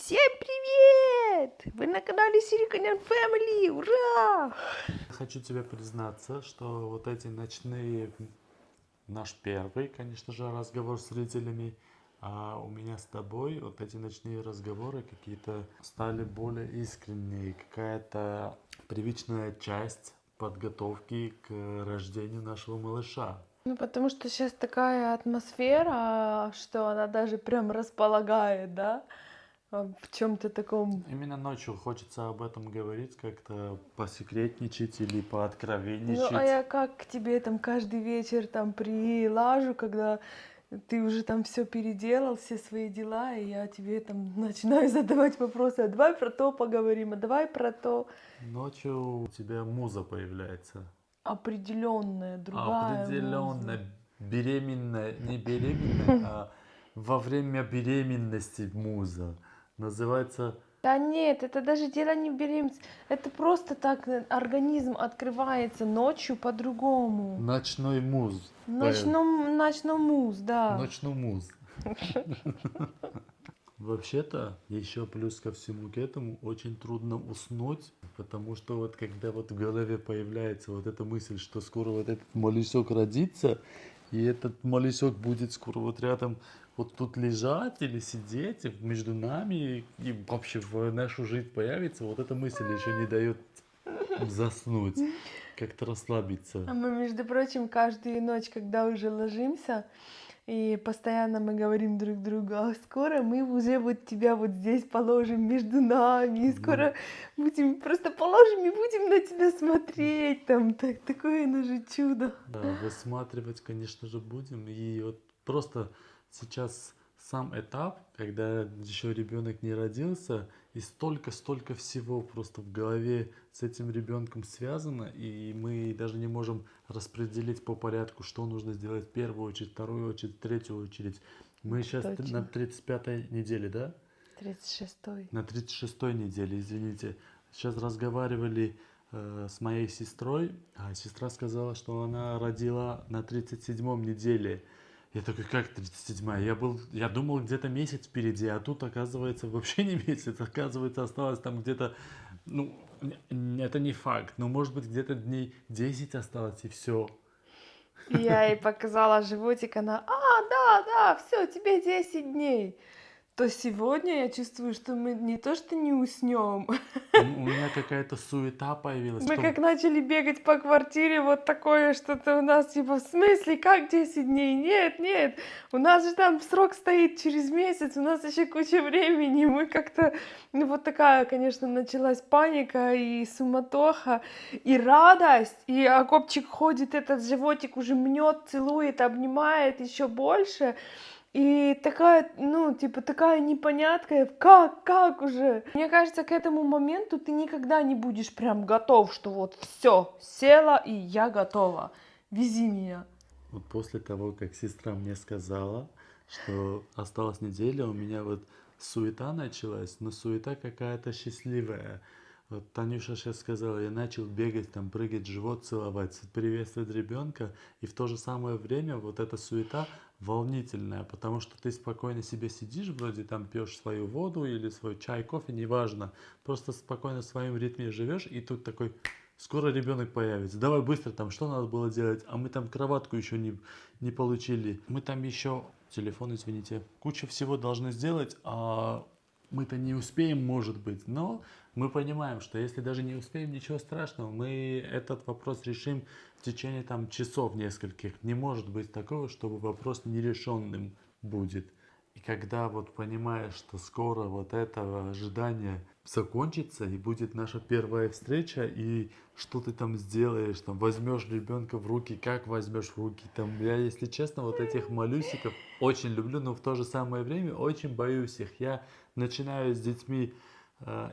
Всем привет! Вы на канале Silicon Family! Ура! Хочу тебе признаться, что вот эти ночные, наш первый, конечно же, разговор с зрителями, а у меня с тобой вот эти ночные разговоры какие-то стали более искренние, какая-то привычная часть подготовки к рождению нашего малыша. Ну, потому что сейчас такая атмосфера, что она даже прям располагает, да? В чем-то таком. Именно ночью хочется об этом говорить, как-то посекретничать или Ну, а пооткровенничать. я как к тебе там каждый вечер там прилажу, когда ты уже там все переделал, все свои дела, и я тебе там начинаю задавать вопросы, а давай про то поговорим, а давай про то. Ночью у тебя муза появляется. Определенная, другая муза. Определенно беременная, не беременная, а во время беременности муза. Называется Да нет, это даже дело не в беременности. Это просто так организм открывается ночью по-другому. ночной муз. Ночном муз, да. Ночной муз. Вообще-то, еще плюс ко всему к этому, очень трудно уснуть, потому что вот когда вот в голове появляется вот эта мысль, что скоро вот этот малышок родится, и этот малышок будет скоро вот рядом вот тут лежать или сидеть и между нами, и вообще в нашу жизнь появится, вот эта мысль еще не дает заснуть, как-то расслабиться. А мы, между прочим, каждую ночь, когда уже ложимся, и постоянно мы говорим друг другу, а скоро мы уже вот тебя вот здесь положим между нами, и Ну, скоро будем просто положим и будем на тебя смотреть, там такое оно же чудо. да, высматривать, конечно же, будем. И вот просто сейчас сам этап, когда еще ребенок не родился, и столько всего просто в голове с этим ребенком связано, и мы даже не можем распределить по порядку, что нужно сделать в первую очередь, вторую очередь, третью очередь. Мы Это сейчас на точно. 35-й неделе, да? 36-й. На 36-й неделе, извините. Сейчас разговаривали с моей сестрой, а сестра сказала, что она родила на 37-м неделе. Я такой, как 37-я? Я думал, где-то месяц впереди, а тут, оказывается, вообще не месяц. Оказывается, осталось там где-то, ну, это не факт, но может быть где-то дней 10 осталось и все. И я ей показала животик, она, да, все, тебе 10 дней. То сегодня я чувствую, что мы не то что не уснем, У меня какая-то суета появилась, мы что как начали бегать по квартире, вот такое что-то у нас, типа, в смысле, как 10 дней? Нет, нет, у нас же там срок стоит через месяц, у нас еще куча времени, мы как-то, ну вот такая, конечно, началась паника и суматоха, и радость, и Акопчик ходит, этот животик уже мнет, целует, обнимает еще больше, и такая, ну, типа, такая непонятка, как уже? Мне кажется, к этому моменту ты никогда не будешь прям готов, что вот все, села и я готова. Вези меня. вот после того, как сестра мне сказала, что осталась неделя, у меня вот суета началась, но суета какая-то счастливая. Вот Танюша сейчас сказала, я начал бегать, там, прыгать, живот целовать, приветствовать ребенка, и в то же самое время вот эта суета волнительная, потому что ты спокойно себе сидишь, вроде там пьешь свою воду или свой чай, кофе, неважно, просто спокойно в своем ритме живешь, и тут такой скоро ребенок появится. Давай быстро там, что надо было делать? А мы там кроватку еще не получили. Мы там еще, телефон, извините, куча всего должны сделать, а мы-то не успеем, может быть. Но мы понимаем, что если даже не успеем, ничего страшного. Мы этот вопрос решим в течение там часов нескольких. Не может быть такого, чтобы вопрос нерешенным будет. И когда вот понимаешь, что скоро вот это ожидание закончится и будет наша первая встреча, и что ты там сделаешь, там возьмешь ребенка в руки, как возьмешь в руки, там я, если честно, вот этих малюсиков очень люблю, но в то же самое время очень боюсь их. Я начинаю с детьми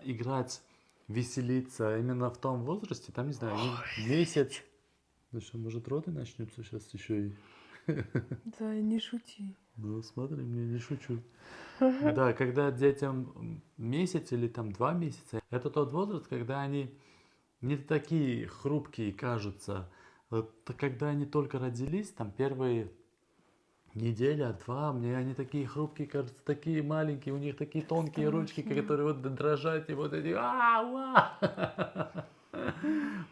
играть, веселиться именно в том возрасте, там, не знаю, они месяц, ну что, может роды начнутся сейчас еще и... Да, не шути. Ну, смотри, мне не шучу. Да, когда детям месяц или там 2 месяца, это тот возраст, когда они не такие хрупкие кажутся. Вот когда они только родились, там первые неделя, два, мне они такие хрупкие, кажется, такие маленькие, у них такие тонкие ручки, Страшно. которые вот дрожат, и вот эти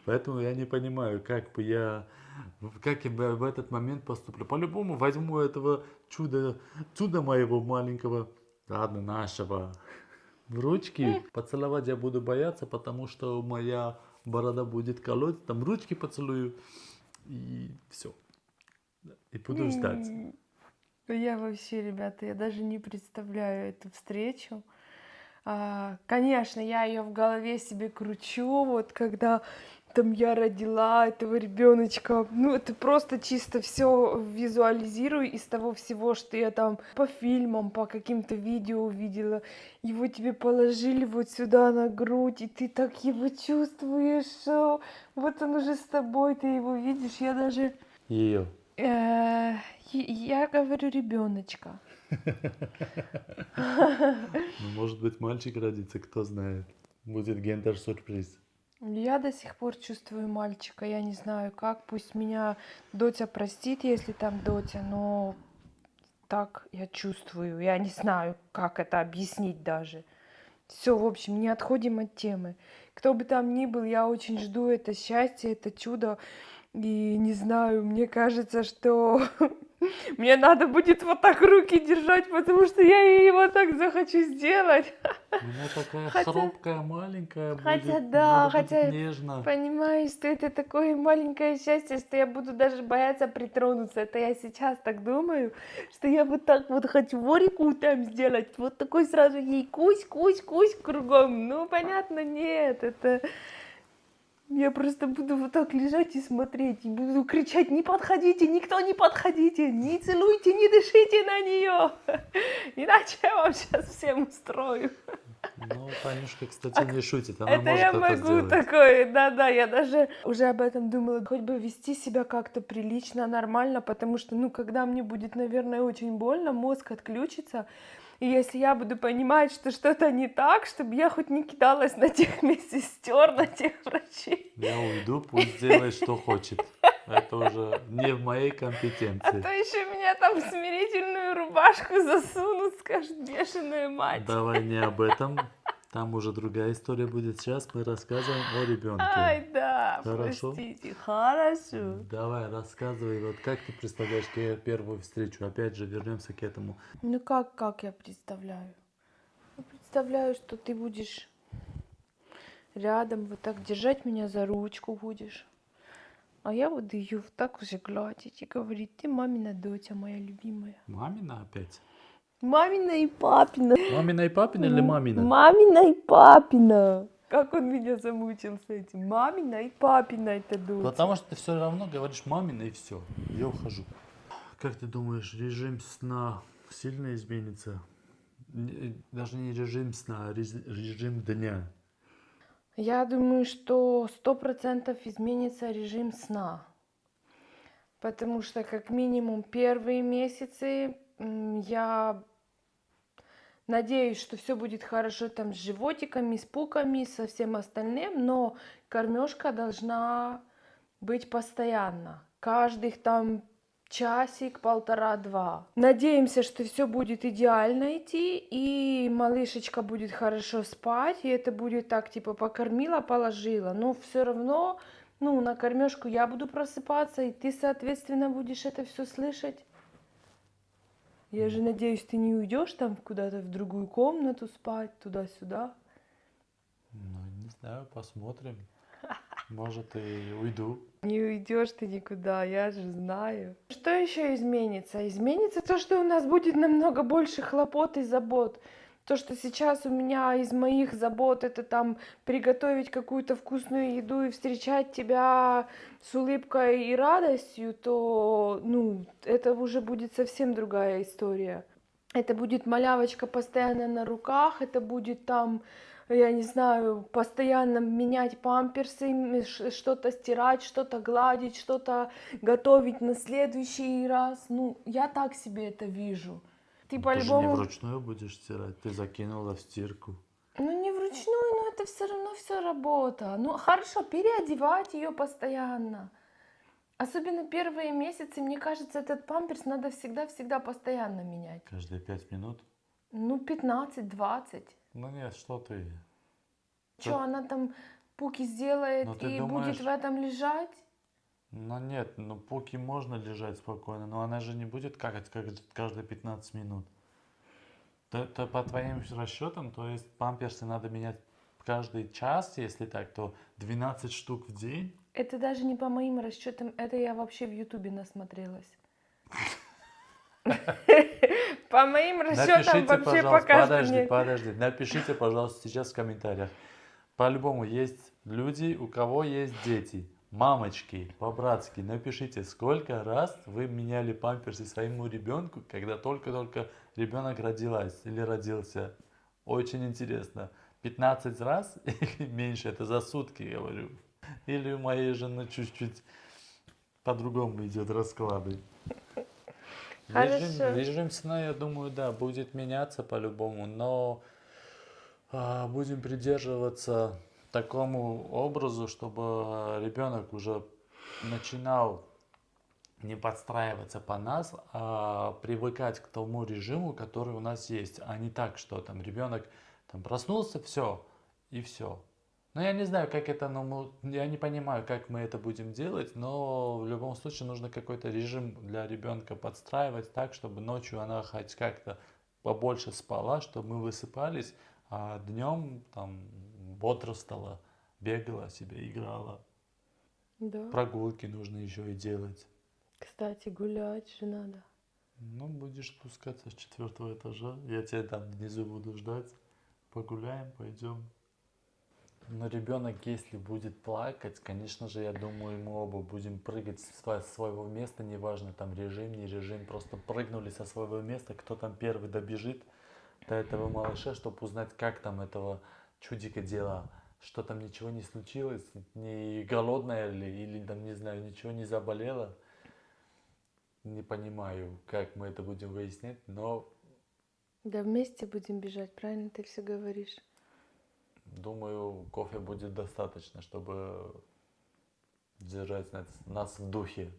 Поэтому я не понимаю, как я бы в этот момент поступлю. По-любому возьму этого чуда моего маленького, ладно, нашего, в ручки. Поцеловать я буду бояться, потому что моя борода будет колоть, там ручки поцелую, и все. И буду ждать. Я вообще, ребята, я даже не представляю эту встречу. Конечно, я ее в голове себе кручу, вот когда там я родила этого ребеночка. Ну, это просто чисто все визуализирую из того всего, что я там по фильмам, по каким-то видео увидела. Его тебе положили вот сюда на грудь, и ты так его чувствуешь, что вот он уже с тобой, ты его видишь. Я даже Ее. я говорю ребеночка. Ну, может быть, мальчик родится, кто знает. Будет гендер-сюрприз. Я до сих пор чувствую мальчика. Я не знаю как. Пусть меня Дотя простит, если там Дотя, но так я чувствую. Я не знаю, как это объяснить даже. Все, в общем, не отходим от темы. Кто бы там ни был, я очень жду это счастье, это чудо. И не знаю, мне кажется, что мне надо будет вот так руки держать, потому что я ей вот так захочу сделать. Она такая Хотя- хрупкая, маленькая Хотя будет. да, Надо будет хотя нежно. понимаю, что это такое маленькое счастье, что я буду даже бояться притронуться. Это я сейчас так думаю, что я вот так вот хочу Ворику там сделать, вот такой сразу ей кусь, кусь, кусь кругом. Ну, понятно, нет, это... Я просто буду вот так лежать и смотреть, и буду кричать: не подходите, никто не подходите, не целуйте, не дышите на нее, иначе я вам сейчас всем устрою. Ну, Танюшка, кстати, не шутит. Она Это может я это могу сделать. такое, да-да, я даже уже об этом думала, хоть бы вести себя как-то прилично, нормально, потому что, ну, когда мне будет, наверное, очень больно, мозг отключится, и если я буду понимать, что что-то не так, чтобы я хоть не кидалась на тех медсестер, на тех врачей. Я уйду, пусть делает, что хочет. Это уже не в моей А компетенции. то еще меня там в смирительную рубашку засунут, скажут: бешеная мать. Давай не об этом. Там уже другая история будет. Сейчас мы рассказываем о ребенке. Ай, да, Хорошо? простите, хорошо. Давай, рассказывай, вот как ты представляешь первую встречу? Опять же, вернемся к этому. Ну как я представляю? Я представляю, что ты будешь рядом, вот так держать меня за ручку будешь. А я буду ее вот так уже гладить и говорить: ты мамина доча, моя любимая. Мамина опять? Мамина и папина. Мамина и папина или мамина? Мамина и папина. Как он меня замучил с этим. Мамина и папина это дочь. Потому что ты все равно говоришь мамина и все. Я ухожу. Как ты думаешь, режим сна сильно изменится? Даже не режим сна, а режим дня. Я думаю, что 100% изменится режим сна. Потому что как минимум первые месяцы я надеюсь, что все будет хорошо там с животиками, с пуками, со всем остальным, но кормежка должна быть постоянно. Каждых там часик, полтора-два. Надеемся, что все будет идеально идти, и малышечка будет хорошо спать, и это будет так, типа, покормила, положила. Но все равно, ну, на кормежку я буду просыпаться, и ты, соответственно, будешь это все слышать. Я же надеюсь, ты не уйдешь там куда-то в другую комнату спать, туда-сюда. Ну, не знаю, посмотрим. Может, и уйду. Не уйдешь ты никуда, я же знаю. Что еще изменится? Изменится то, что у нас будет намного больше хлопот и забот. То, что сейчас у меня из моих забот, это там приготовить какую-то вкусную еду и встречать тебя с улыбкой и радостью, то, ну, это уже будет совсем другая история. Это будет малявочка постоянно на руках, это будет там, я не знаю, постоянно менять памперсы, что-то стирать, что-то гладить, что-то готовить на следующий раз. Ну, я так себе это вижу. Ты Ты же не по-любому... вручную будешь стирать, ты закинула в стирку. Ну, не вручную, но это все равно все работа. Ну, хорошо, переодевать ее постоянно. Особенно первые месяцы, мне кажется, этот памперс надо всегда-всегда постоянно менять. Каждые 5 минут? Ну, 15-20. Ну нет, что ты. Что, она там пуки сделает Ну ты и будет в думаешь, этом лежать? ну нет, ну Пуки можно лежать спокойно, но она же не будет какать как каждые 15 минут. То по твоим расчетам, то есть памперсы надо менять каждый час, если так, то 12 штук в день. Это даже не по моим расчетам, это я вообще в Ютубе насмотрелась. По моим расчетам Напишите, вообще пока пожалуйста, что нет. подожди, напишите, пожалуйста, сейчас в комментариях. По-любому есть люди, у кого есть дети. Мамочки, по-братски, напишите, сколько раз вы меняли памперсы своему ребенку, когда только-только ребенок родилась или родился. Очень интересно. 15 раз или меньше, это за сутки, говорю. Или у моей жены чуть-чуть по-другому идет расклады. Хорошо. Режим сна, я думаю, да, будет меняться по-любому, но будем придерживаться такому образу, чтобы ребенок уже начинал не подстраиваться по нас, а привыкать к тому режиму, который у нас есть, а не так, что там ребенок там проснулся, все, и все. Но я не знаю, как это, но я не понимаю, как мы это будем делать, но в любом случае нужно какой-то режим для ребенка подстраивать так, чтобы ночью она хоть как-то побольше спала, чтобы мы высыпались, а днем там бодрствовала, бегала себе, играла. Да. Прогулки нужно еще и делать. Кстати, гулять же надо. Ну, будешь спускаться с 4-го этажа. Я тебя там внизу буду ждать. Погуляем, пойдем. Но ребенок, если будет плакать, конечно же, я думаю, мы оба будем прыгать с своего места, неважно, там режим, не режим, просто прыгнули со своего места, кто там первый добежит до этого малыша, чтобы узнать, как там этого чудика дела, что там ничего не случилось, не голодная ли, или там, не знаю, ничего не заболело. Не понимаю, как мы это будем выяснять, но Да вместе будем бежать, правильно ты все говоришь? думаю, кофе будет достаточно, чтобы держать нас в духе.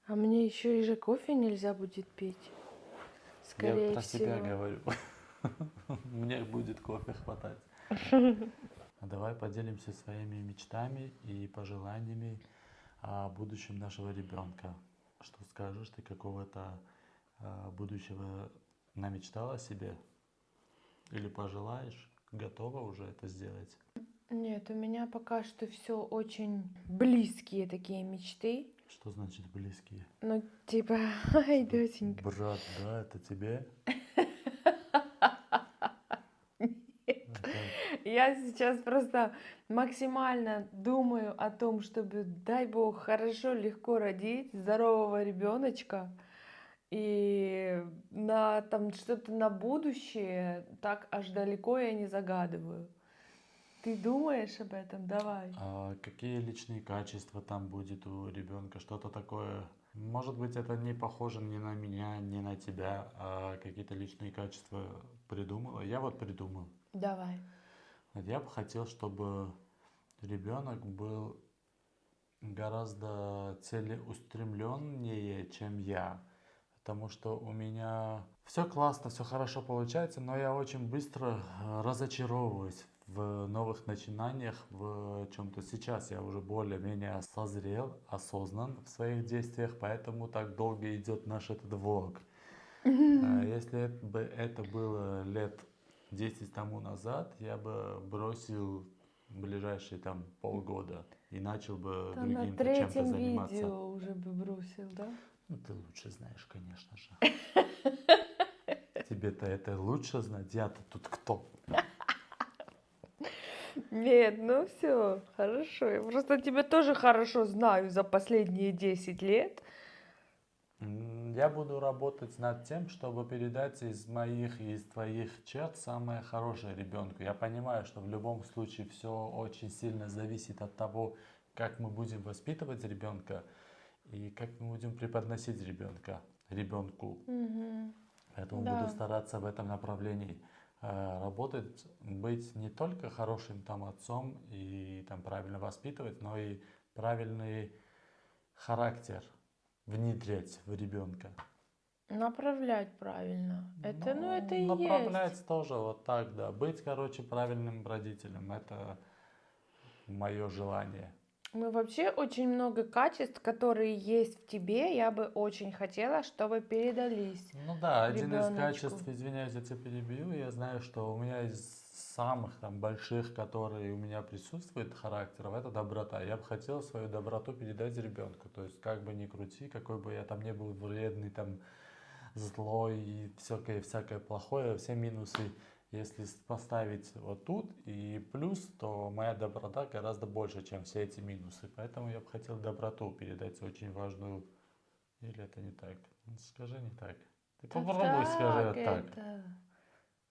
А мне еще и же кофе нельзя будет пить. Я Скорее про себя всего. говорю. Мне будет кофе хватать. А давай поделимся своими мечтами и пожеланиями о будущем нашего ребенка. Что скажешь ты, какого-то будущего намечтала себе? Или пожелаешь? Готова уже это сделать? Нет, у меня пока что все очень близкие такие мечты. Что значит близкие? Ну, типа, ай, доченька. Брат, да, это тебе? Это Я сейчас просто максимально думаю о том, чтобы, дай бог, хорошо, легко родить здорового ребеночка. И на там что-то на будущее так аж далеко я не загадываю. Ты думаешь об этом? Давай. А какие личные качества там будет у ребенка? Что-то такое? Может быть, это не похоже ни на меня, ни на тебя, а какие-то личные качества придумала? Я вот придумал. Давай. Вот я бы хотел, чтобы ребенок был гораздо целеустремленнее, чем я. Потому что у меня все классно, все хорошо получается, но я очень быстро разочаровываюсь в новых начинаниях, в чем-то. Сейчас я уже более-менее созрел, осознан в своих действиях, поэтому так долго идет наш этот влог. Если бы это было лет 10 тому назад, я бы бросил ближайшие там полгода и начал бы Там на другим-то чем-то третьем заниматься. видео уже бы бросил, да? Ну, ты лучше знаешь, конечно же. Тебе-то это лучше знать. Я-то тут кто? Нет, ну все, хорошо. Я просто тебя тоже хорошо знаю за последние 10 лет. Я буду работать над тем, чтобы передать из моих и из твоих черт самое хорошее ребенку. Я понимаю, что в любом случае все очень сильно зависит от того, как мы будем воспитывать ребенка и как мы будем преподносить ребенку. Мгм. Поэтому буду Да. стараться в этом направлении работать, быть не только хорошим там отцом и там правильно воспитывать, но и правильные характер внедрять в ребенка? Направлять правильно. Это, ну, это и направлять есть. тоже вот так, да. Быть, короче, правильным родителем. Это мое желание. Ну, вообще очень много качеств, которые есть в тебе, я бы очень хотела, чтобы передались Ну да, один из ребеночку. качеств, извиняюсь, я тебя перебью, я знаю, что у меня из самых там больших, которые у меня присутствуют характеров, это доброта. Я бы хотел свою доброту передать ребенку. То есть как бы ни крути, какой бы я там не был вредный, там злой и всякое плохое, все минусы, если поставить вот тут и плюс, то моя доброта гораздо больше, чем все эти минусы. Поэтому я бы хотел доброту передать очень важную. Или это не так? Ну, скажи не так. Ты Да попробуй скажи так вот так. это.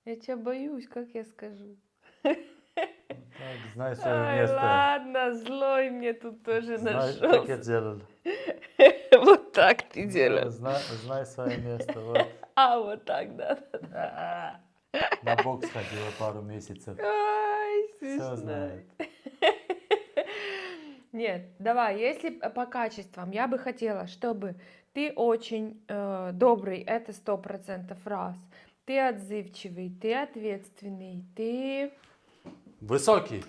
Я тебя боюсь, как я скажу. Так, знай свое Ай, место. ладно, злой мне тут тоже Знай, как я нашелся. делал. Вот так ты делаешь. Знай свое место. Вот. А, вот так, да. На бокс ходила пару месяцев. Ай, Все смешно. знает. Нет, давай, если по качествам, я бы хотела, чтобы ты очень добрый, это 100% раз. Ты отзывчивый, ты ответственный, ты... Высокий.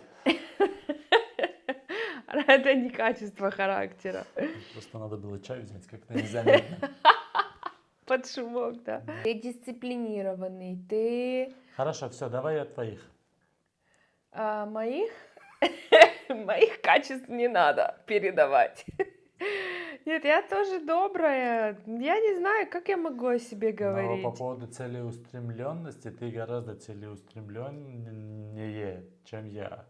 Это не качество характера. Просто надо было чай взять, как-то незаметно. Под шумок, да. Ты дисциплинированный, ты... Хорошо, все, давай от твоих. Моих? Моих качеств не надо передавать. Нет, я тоже добрая. Я не знаю, как я могу о себе Но говорить. по поводу целеустремленности, ты гораздо целеустремленнее, чем я.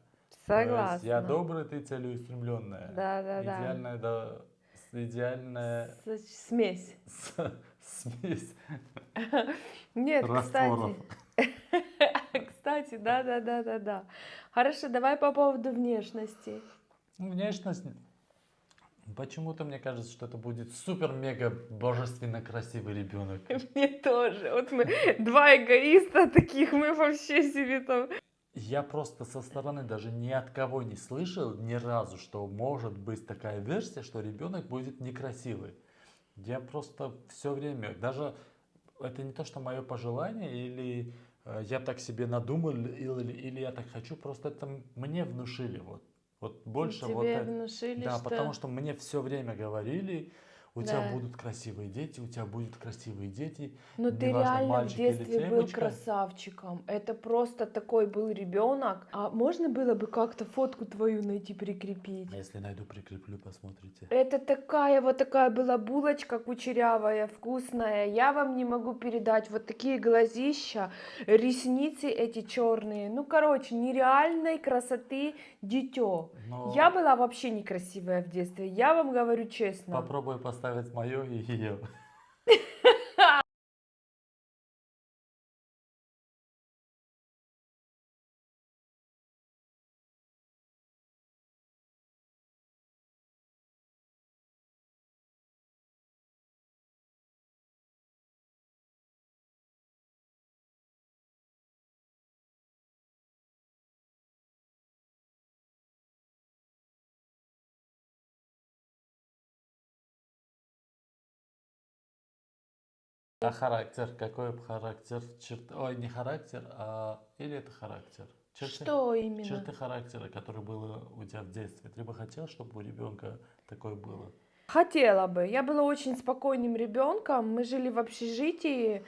То есть Согласна. я добрый, ты целеустремленная. Да. Идеальная, да, идеальная Смесь. смесь Нет, растворов. кстати, да. Хорошо, давай по поводу внешности. Внешность. Почему-то мне кажется, что это будет супер-мега божественно красивый ребенок. Мне тоже. Вот мы два эгоиста таких, мы вообще себе там... Я просто со стороны даже ни от кого не слышал ни разу, что может быть такая версия, что ребенок будет некрасивый. Я просто все время, даже это не то, что мое пожелание, или я так себе надумал, или я так хочу, просто это мне внушили. Вот больше вот Тебе это. внушили, Да, что... потому что мне все время говорили, у тебя Да. будут красивые дети, у тебя будут красивые дети. Ну ты неважно, реально в мальчик или детстве был девочка. красавчиком. Это просто такой был ребенок. А можно было бы как-то фотку твою найти, прикрепить? Если найду, прикреплю, посмотрите. Это такая была булочка кучерявая, вкусная. Я вам не могу передать. Вот такие глазища, ресницы эти черные. Ну, короче, нереальной красоты дитё. Но Я была вообще некрасивая в детстве. Я вам говорю честно. попробуй поставить мое и ее. А характер? Какой характер? Ой, не характер, а... Или это характер? Что именно? Черты характера, которые было у тебя в детстве. Ты бы хотел, чтобы у ребенка такое было? Хотела бы. Я была очень спокойным ребенком. Мы жили в общежитии.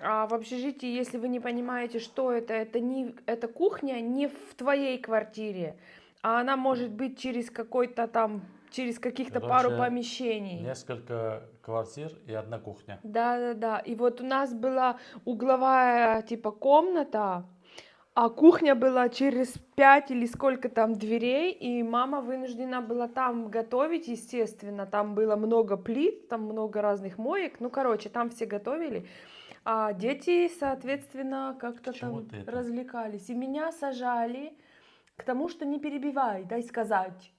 А в общежитии, если вы не понимаете, что это не это кухня не в твоей квартире, а она может быть через какой-то там, через каких-то пару Короче, помещений. Несколько квартир и одна кухня. Да. И вот у нас была угловая типа комната, а кухня была через 5 или сколько там дверей, и мама вынуждена была там готовить, естественно. Там было много плит, там много разных моек. Ну, короче, там все готовили. А дети, соответственно, как-то К чему там ты это? развлекались. И меня сажали к тому, что не перебивай, дай сказать.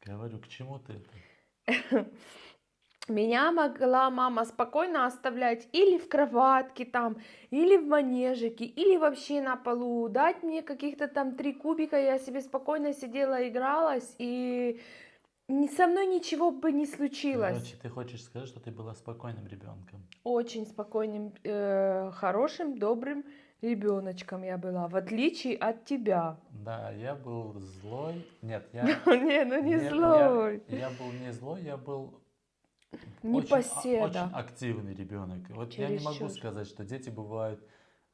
Говорю, к чему ты это? Меня могла мама спокойно оставлять или в кроватке там, или в манежике, или вообще на полу. Дать мне каких-то там 3 кубика, я себе спокойно сидела, игралась, и Со мной ничего бы не случилось. Короче, ты хочешь сказать, что ты была спокойным ребенком? Очень спокойным, хорошим, добрым ребеночком я была, в отличие от тебя. Да, я был злой. Нет, Не, ну не злой. я был не злой, я был очень Непоседа. активный ребенок. Вот я не могу Чересчур. сказать, что дети бывают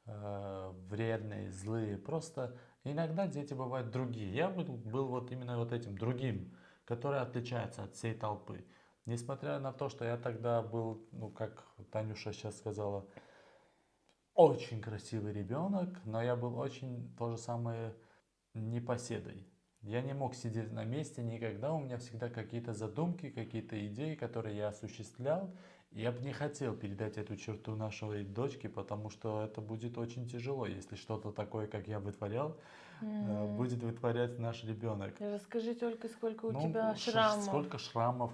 вредные, злые. Просто иногда дети бывают другие. Я был вот именно вот этим другим, который отличается от всей толпы. Несмотря на то, что я тогда был, ну как Танюша сейчас сказала, очень красивый ребенок, но я был очень то же самое непоседой. Я не мог сидеть на месте никогда, у меня всегда какие-то задумки, какие-то идеи, которые я осуществлял. Я бы не хотел передать эту черту нашей дочке, потому что это будет очень тяжело, если что-то такое, как я вытворял, будет вытворять наш ребенок. Расскажи только, сколько у Ну, тебя шрамов. сколько шрамов,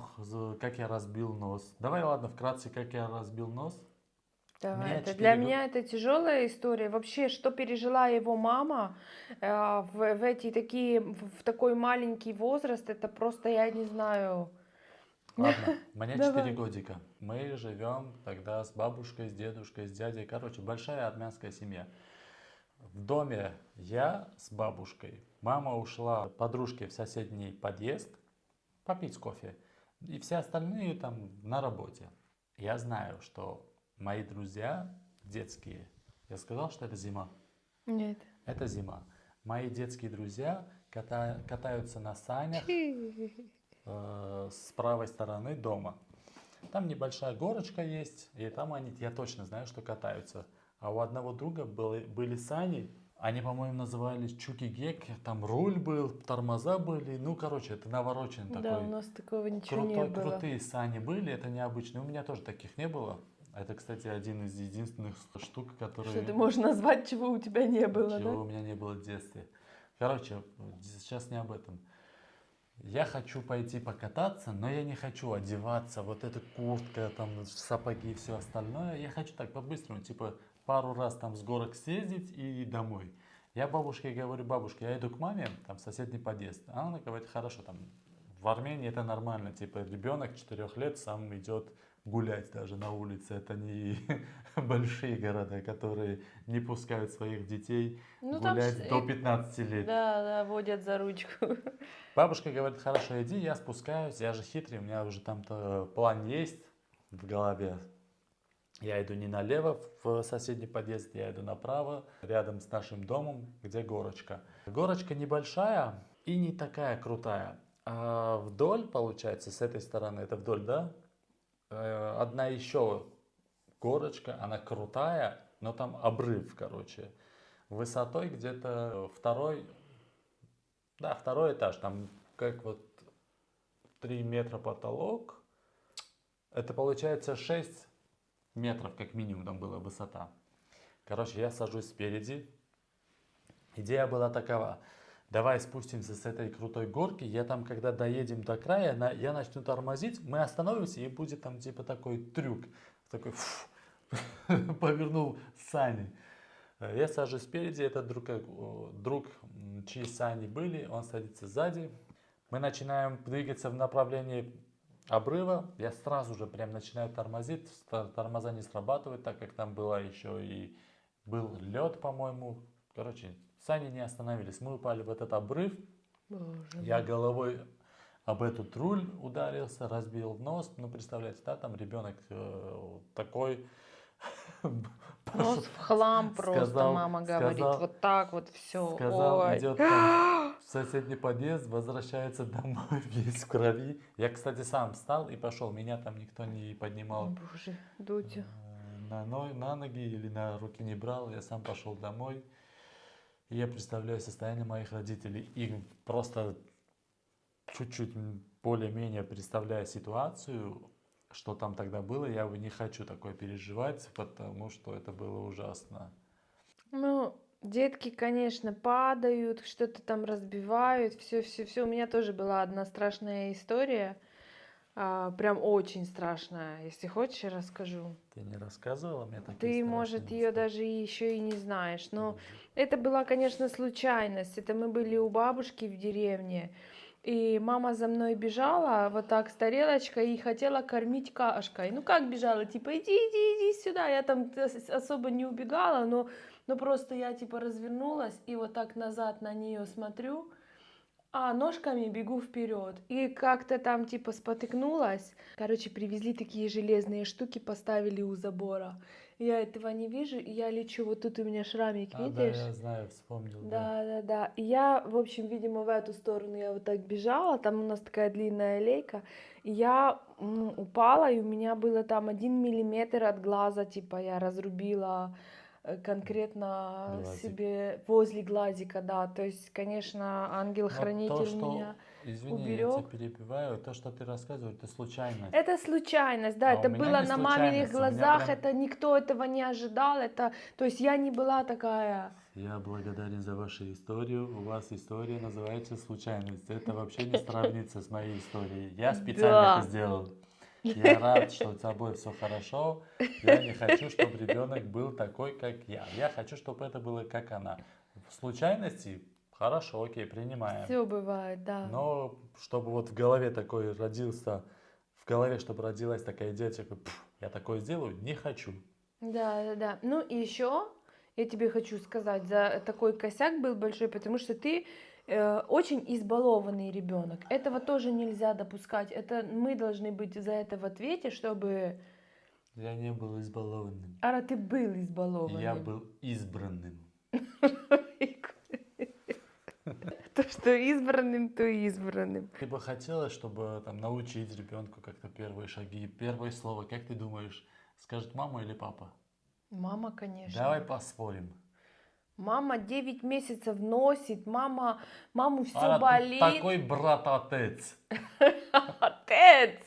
как я разбил нос. Давай, ладно, вкратце, как я разбил нос. У Давай, меня это 4 для меня это тяжелая история. Вообще, что пережила его мама в эти такие, в такой маленький возраст, это просто я не знаю. Ладно, мне 4 Давай. годика. Мы живем тогда с бабушкой, с дедушкой, с дядей. Короче, большая армянская семья. В доме я с бабушкой. Мама ушла к подружке в соседний подъезд попить кофе. И все остальные там на работе. Я знаю, что мои друзья детские, я сказал, что это зима. Нет. Это зима. Мои детские друзья катаются на санях с правой стороны дома. Там небольшая горочка есть, и там они, я точно знаю, что катаются. А у одного друга были сани, они, по-моему, назывались чуки-гек, там руль был, тормоза были, ну, короче, это навороченный Да, у такой. нас такого ничего не было. Крутые сани были, это необычно. У меня тоже таких не было. Это, кстати, один из единственных штук, Что ты которые можешь назвать, чего у тебя не было, чего да? у меня не было в детстве. Короче, сейчас не об этом. Я хочу пойти покататься, но я не хочу одеваться, вот эта куртка, там, сапоги и все остальное. Я хочу так по-быстрому, типа пару раз там с горок съездить и домой. Я бабушке говорю, бабушка, я иду к маме, там, в соседний подъезд. А она говорит, хорошо, там, в Армении это нормально, типа ребенок 4 лет сам идет гулять даже на улице. Это не большие города, которые не пускают своих детей Ну, там гулять до 15 лет. да, водят за ручку. Бабушка говорит, хорошо, иди, я спускаюсь, я же хитрый, у меня уже там-то план есть в голове. Я иду не налево в соседний подъезд, я иду направо, рядом с нашим домом, где горочка. Горочка небольшая и не такая крутая. А вдоль, получается, с этой стороны, это вдоль, да? Одна еще горочка, она крутая, но там обрыв, короче. Высотой где-то второй этаж, там как вот 3 метра потолок. Это получается 6 метров как минимум там была высота. Короче, я сажусь спереди. Идея была такова. Давай спустимся с этой крутой горки. Я там, когда доедем до края, я начну тормозить. Мы остановимся и будет там типа такой трюк. Такой повернул сани. Я сажусь спереди, это друг, чьи сани были, он садится сзади. Мы начинаем двигаться в направлении обрыва. Я сразу же прям начинаю тормозить. Тормоза не срабатывают, так как там была еще и был лед, по-моему. Короче, сани не остановились. Мы упали в этот обрыв. Боже Я мой. головой об этот руль ударился, разбил нос. Ну, представляете, да, там ребенок такой... Нос в хлам просто, мама говорит. Вот так вот все. Сказал, Ой. идет там в соседний подъезд, возвращается домой весь в крови. Я, кстати, сам встал и пошел. Меня там никто не О, поднимал Боже, Дудя. на ноги или на руки не брал. Я сам пошел домой. И я представляю состояние моих родителей. И просто чуть-чуть более-менее представляя ситуацию, что там тогда было, я не хочу такое переживать, потому что это было ужасно. Ну, детки, конечно, падают, что-то там разбивают, все. У меня тоже была одна страшная история, прям очень страшная. Если хочешь, я расскажу. Ты не рассказывала мне такие Ты, страшные может, ее истории? даже еще и не знаешь. Но Подожди. это была, конечно, случайность. Это мы были у бабушки в деревне. И мама за мной бежала вот так с тарелочкой и хотела кормить кашкой. Ну как бежала, типа иди сюда. Я там особо не убегала, но просто я типа развернулась и вот так назад на нее смотрю, а ножками бегу вперед. И как-то там типа спотыкнулась. Короче, привезли такие железные штуки, поставили у забора. Я этого не вижу, и я лечу. Вот тут у меня шрамик, А, да, видишь? я знаю, вспомнил, да. Да. И я, в общем, видимо, в эту сторону я вот так бежала. Там у нас такая длинная аллейка. И я упала, и у меня было там 1 миллиметр от глаза, типа я разрубила конкретно Глазик. себе возле глазика, да. То есть, конечно, Но то, ангел-хранитель что, меня извини, я тебя уберег. перебиваю, то, что ты рассказываешь, это случайность. Это случайность, да, А у это меня было не на маминых случайность, у меня глазах, прям... это никто этого не ожидал, это, то есть я не была такая. Я благодарен за вашу историю. У вас история называется случайность. Это вообще не сравнится с моей историей. Я специально Да. это сделал. Я рад, что с тобой все хорошо. Я не хочу, чтобы ребенок был такой, как я. Я хочу, чтобы это было как она. В случайности хорошо, окей, принимаем. Все бывает, да. Но чтобы вот в голове такой родился, в голове, чтобы родилась такая идея, типа, я такое сделаю, не хочу. Да. Ну и еще я тебе хочу сказать, за такой косяк был большой, потому что ты очень избалованный ребенок. Этого тоже нельзя допускать. Это мы должны быть за это в ответе, чтобы... Я не был избалованным. Ара, ты был избалованным. Я был избранным. То, что избранным, то избранным. Ты бы хотела, чтобы там научить ребенку как-то первые шаги, первое слово, как ты думаешь, скажет мама или папа? Мама, конечно. Давай поспорим. Мама 9 месяцев носит, маму все Она болит. такой брат-отец. Отец!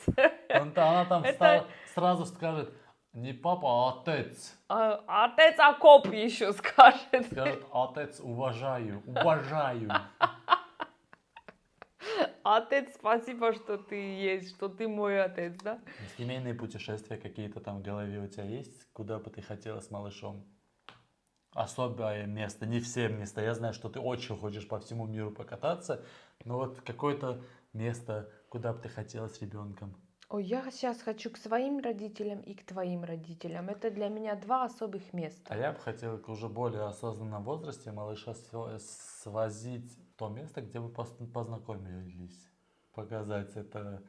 Она там Это- сразу скажет, не папа, а отец. Отец окоп еще скажет. Скажет, отец, уважаю, уважаю. Отец, спасибо, что ты есть, что ты мой отец, да? Семейные путешествия какие-то там в голове у тебя есть? Куда бы ты хотела с малышом? Особое место, не все места. Я знаю, что ты очень хочешь по всему миру покататься, но вот какое-то место, куда бы ты хотела с ребенком. Ой, я сейчас хочу к своим родителям и к твоим родителям. Это для меня два особых А места. я бы хотел к уже более осознанном возрасте малыша свозить в то место, где вы познакомились. Показать это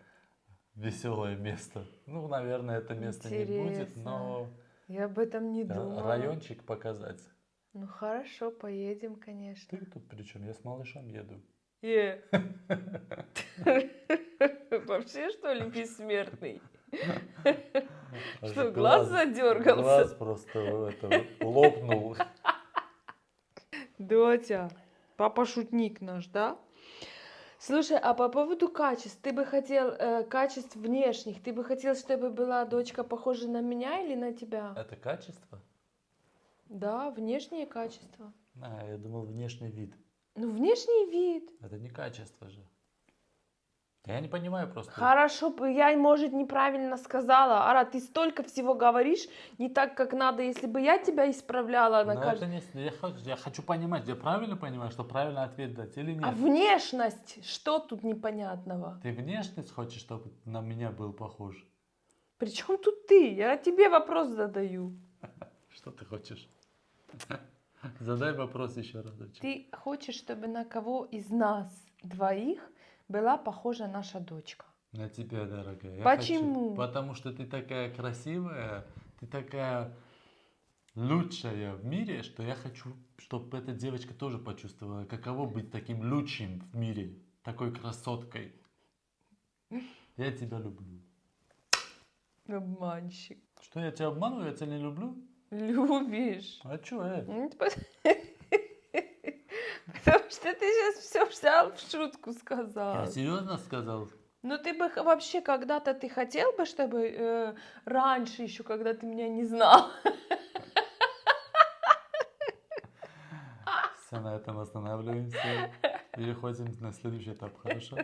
веселое место. Ну, наверное, это место не будет, Интересно. но Я об этом не да, думала. райончик показать. Ну хорошо, поедем, конечно. Ты тут при чем? Я с малышом еду. Вообще, что ли, бессмертный? Аж Что, глаз задергался? Глаз просто лопнул. Дотя, папа шутник наш, да? Слушай, а по поводу качеств, ты бы хотел качеств внешних, ты бы хотел, чтобы была дочка похожа на меня или на тебя? Это качество? Да, внешние качества. А, я думал, внешний вид. Ну, внешний вид. Это не качество же. Я не понимаю просто. Хорошо, я, может, неправильно сказала. Ара, ты столько всего говоришь не так, как надо. Если бы я тебя исправляла на Но каждом... это не, я хочу понимать, я правильно понимаю, что правильный ответ дать или А нет? внешность, что тут непонятного? Ты внешность хочешь, чтобы на меня был похож? Причем тут ты? Я тебе вопрос задаю. Что ты хочешь? Задай вопрос еще разочек. Ты хочешь, чтобы на кого из нас двоих была похожа наша дочка? На тебя, дорогая. Я Почему? хочу, потому что ты такая красивая, ты такая лучшая в мире, что я хочу, чтобы эта девочка тоже почувствовала, каково быть таким лучшим в мире, такой красоткой. Я тебя люблю. Обманщик. Что, я тебя обманываю? Я тебя не люблю? Любишь. А чё, Ну, Потому что ты сейчас все взял в шутку сказал. Я серьезно сказал? Ну ты бы вообще когда-то ты хотел бы, чтобы раньше еще, когда ты меня не знал? Все, на этом останавливаемся. Переходим на следующий этап, хорошо?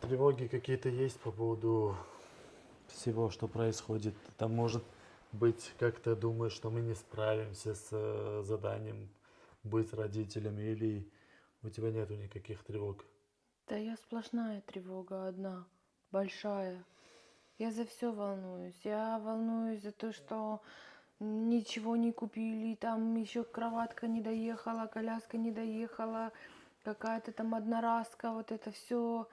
Тревоги какие-то есть по поводу всего, что происходит? Там может быть, как ты думаешь, что мы не справимся с заданием быть родителями, или У тебя нету никаких тревог? Да я сплошная тревога одна, большая. Я за все волнуюсь. Я волнуюсь за то, что ничего не купили, там еще кроватка не доехала, коляска не доехала, какая-то там одноразка, вот это все,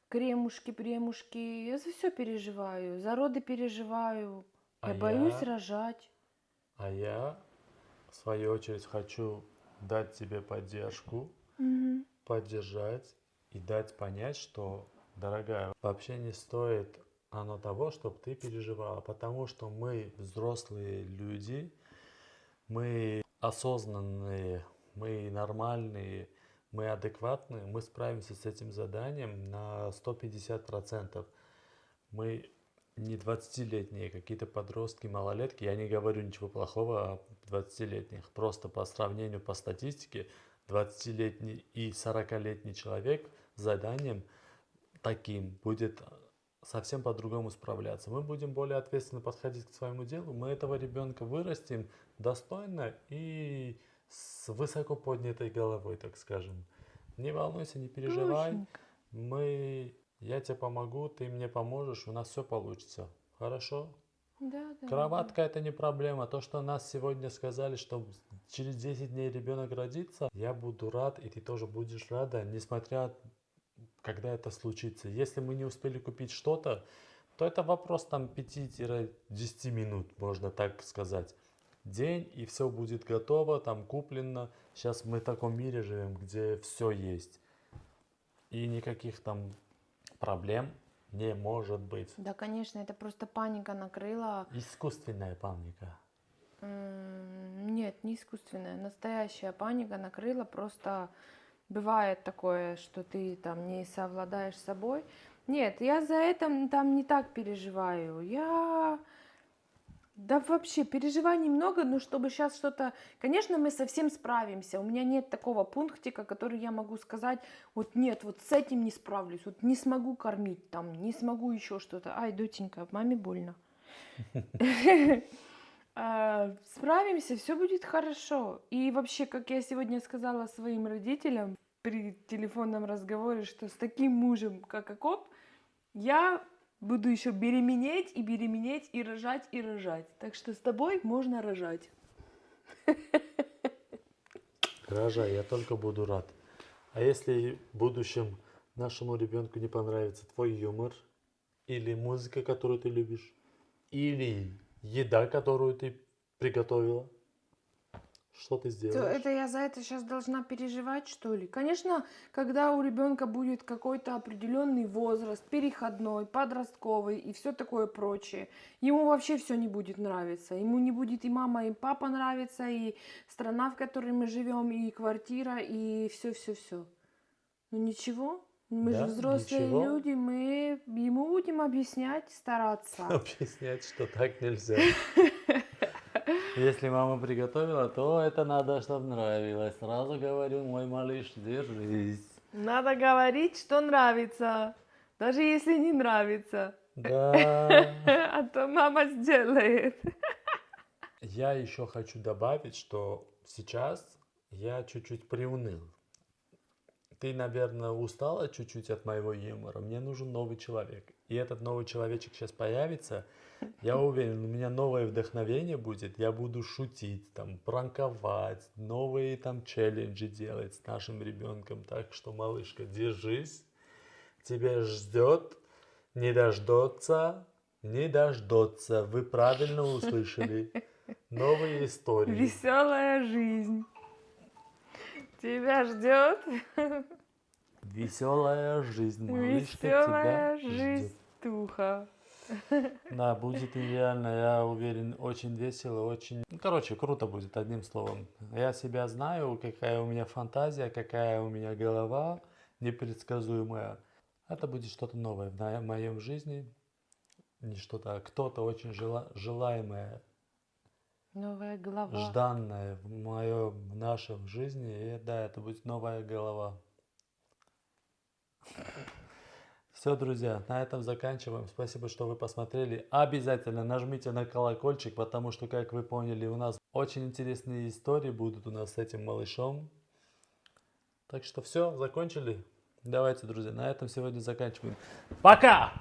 кремушки, премушки. Я за все переживаю, за роды переживаю. А Я боюсь я, рожать. а я, в свою очередь, хочу дать тебе поддержку, Мгм. поддержать и дать понять, что, дорогая, вообще не стоит оно того, чтобы ты переживала, потому что мы взрослые люди, мы осознанные, мы нормальные, мы адекватные, мы справимся с этим заданием на 150%. Мы не 20-летние, какие-то подростки, малолетки. Я не говорю ничего плохого о 20-летних. Просто по сравнению, по статистике, 20-летний и 40-летний человек с заданием таким будет совсем по-другому справляться. Мы будем более ответственно подходить к своему делу. Мы этого ребенка вырастим достойно и с высоко поднятой головой, так скажем. Не волнуйся, не переживай. Точненько. Я тебе помогу, ты мне поможешь, у нас все получится. Хорошо? Да, да, да. Кроватка это не проблема. То, что нас сегодня сказали, что через 10 дней ребенок родится, я буду рад, и ты тоже будешь рада, несмотря когда это случится. Если мы не успели купить что-то, то это вопрос там 5-10 минут, можно так сказать. День, и все будет готово, там куплено. Сейчас мы в таком мире живем, где все есть. И никаких там проблем не может быть. Да, конечно, это просто паника накрыла. Искусственная паника. Нет, не искусственная, настоящая паника накрыла. Просто бывает такое, что ты там не совладаешь с собой. Нет, я за это там не так переживаю. Да вообще переживаний много, но чтобы сейчас что-то... Конечно, мы совсем справимся. У меня нет такого пунктика, который я могу сказать, вот нет, вот с этим не справлюсь, вот не смогу кормить там, не смогу еще что-то. Ай, доченька, маме больно. Справимся, все будет хорошо. И вообще, как я сегодня сказала своим родителям при телефонном разговоре, что с таким мужем, как Акоп, я буду еще беременеть, и рожать, и рожать. Так что с тобой можно рожать. Рожай, я только буду рад. А если в будущем нашему ребенку не понравится твой юмор, или музыка, которую ты любишь, или еда, которую ты приготовила, что ты То сделаешь? это я за это сейчас должна переживать, что ли? Конечно, когда у ребенка будет какой-то определенный возраст, переходной, подростковый и все такое прочее, ему вообще все не будет нравиться. Ему не будет и мама, и папа нравиться, и страна, в которой мы живем, и квартира, и все-все-все. Ну ничего, мы же Да, взрослые ничего. люди, мы ему будем объяснять, стараться. Объяснять, что так нельзя. Если мама приготовила, то это надо, чтобы нравилось. Сразу говорю, мой малыш, держись. Надо говорить, что нравится, даже если не нравится. Да. А то мама сделает. Я еще хочу добавить, что сейчас я чуть-чуть приуныл. Ты, наверное, устала чуть-чуть от моего юмора. Мне нужен новый человек. И этот новый человечек сейчас появится. Я уверен, у меня новое вдохновение будет. Я буду шутить, там, пранковать, новые там челленджи делать с нашим ребенком. Так что, малышка, держись. Тебя ждет, не дождется, не дождется. Вы правильно услышали. Новые истории. Веселая жизнь тебя ждет. Веселая жизнь, малышка, Веселая тебя ждет. жизнь, Туха. Да, будет реально, я уверен, очень весело, очень... Ну, короче, круто будет, одним словом. Я себя знаю, какая у меня фантазия, какая у меня голова непредсказуемая. Это будет что-то новое в моем жизни, не что-то, а кто-то очень желаемое, Новая голова. жданное в нашем жизни. И да, это будет новая голова. Все, друзья, на этом заканчиваем. Спасибо, что вы посмотрели. Обязательно нажмите на колокольчик, потому что, как вы поняли, у нас очень интересные истории будут у нас с этим малышом. Так что все, закончили. Давайте, друзья, на этом сегодня заканчиваем. Пока!